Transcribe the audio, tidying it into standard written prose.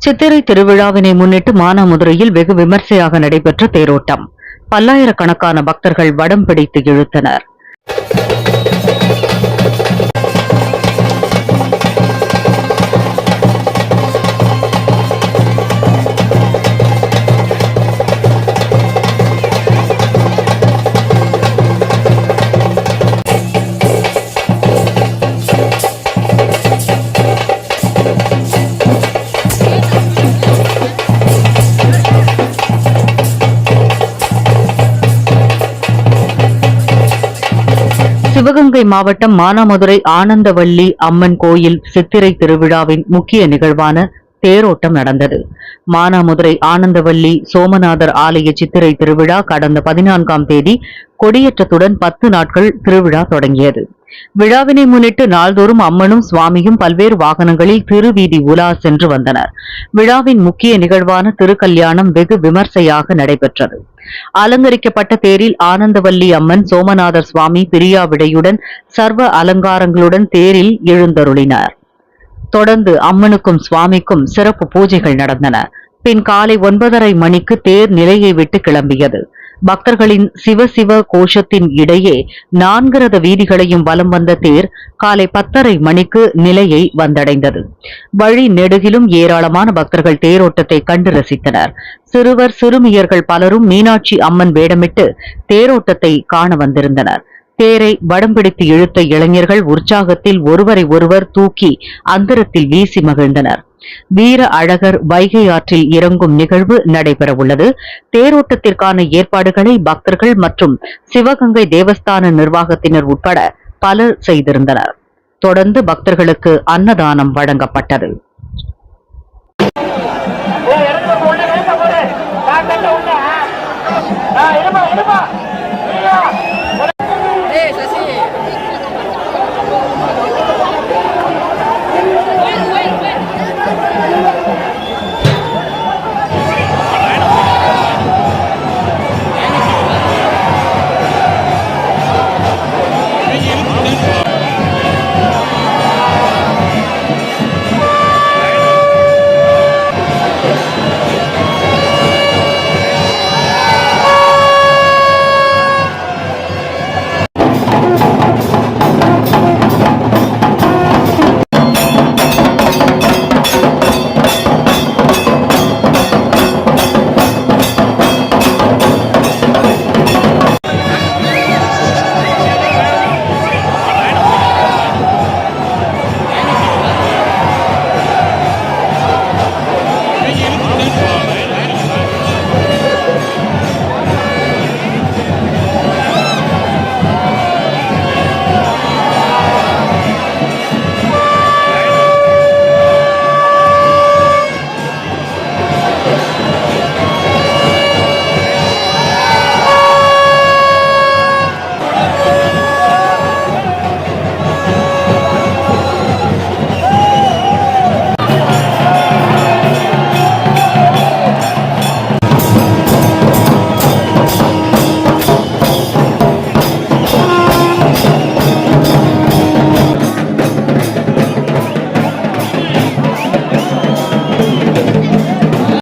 சித்திரை திருவிழாவினை முன்னிட்டு மானாமதுரையில் வெகு விமர்சையாக நடைபெற்ற தேரோட்டம். பல்லாயிரக்கணக்கான பக்தர்கள் வடம் பிடித்து இழுத்தனர். சிவகங்கை மாவட்டம் மானாமதுரை ஆனந்தவல்லி அம்மன் கோயில் சித்திரை திருவிழாவின் முக்கிய நிகழ்வான தேரோட்டம் நடந்தது. மானாமதுரை ஆனந்தவல்லி சோமநாதர் ஆலய சித்திரை திருவிழா கடந்த 14ஆம் தேதி கொடியேற்றத்துடன் 10 நாட்கள் திருவிழா தொடங்கியது. விழாவினை முன்னிட்டு நாள்தோறும் அம்மனும் சுவாமியும் பல்வேறு வாகனங்களில் திருவீதி உலா சென்று வந்தனர். விழாவின் முக்கிய நிகழ்வான திருக்கல்யாணம் வெகு விமர்சையாக நடைபெற்றது. அலங்கரிக்கப்பட்ட தேரில் ஆனந்தவல்லி அம்மன், சோமநாதர் சுவாமி பிரியாவிடையுடன் சர்வ அலங்காரங்களுடன் தேரில் எழுந்தருளினார். தொடர்ந்து அம்மனுக்கும் சுவாமிக்கும் சிறப்பு பூஜைகள் நடந்தன. பின் காலை 9:30 மணிக்கு தேர் நிலையை விட்டு கிளம்பியது. பக்தர்களின் சிவசிவ கோஷத்தின் இடையே 4 ரத வீதிகளையும் வலம் வந்த தேர் காலை 10:30 மணிக்கு நிலையை வந்தடைந்தது. வழி நெடுகிலும் ஏராளமான பக்தர்கள் தேரோட்டத்தை கண்டு ரசித்தனர். சிறுவர் சிறுமியர்கள் பலரும் மீனாட்சி அம்மன் வேடமிட்டு தேரோட்டத்தை காண வந்திருந்தனர். தேரை வடம் பிடித்து இழுத்த இளைஞர்கள் உற்சாகத்தில் ஒருவரை ஒருவர் தூக்கி அந்தரத்தில் வீசி மகிழ்ந்தனர். வீர அழகர் வைகை ஆற்றில் இறங்கும் நிகழ்வு நடைபெறவுள்ளது. தேரோட்டத்திற்கான ஏற்பாடுகளை பக்தர்கள் மற்றும் சிவகங்கை தேவஸ்தான நிர்வாகத்தினர் உட்பட பலர் செய்திருந்தனர். தொடர்ந்து பக்தர்களுக்கு அன்னதானம் வழங்கப்பட்டது.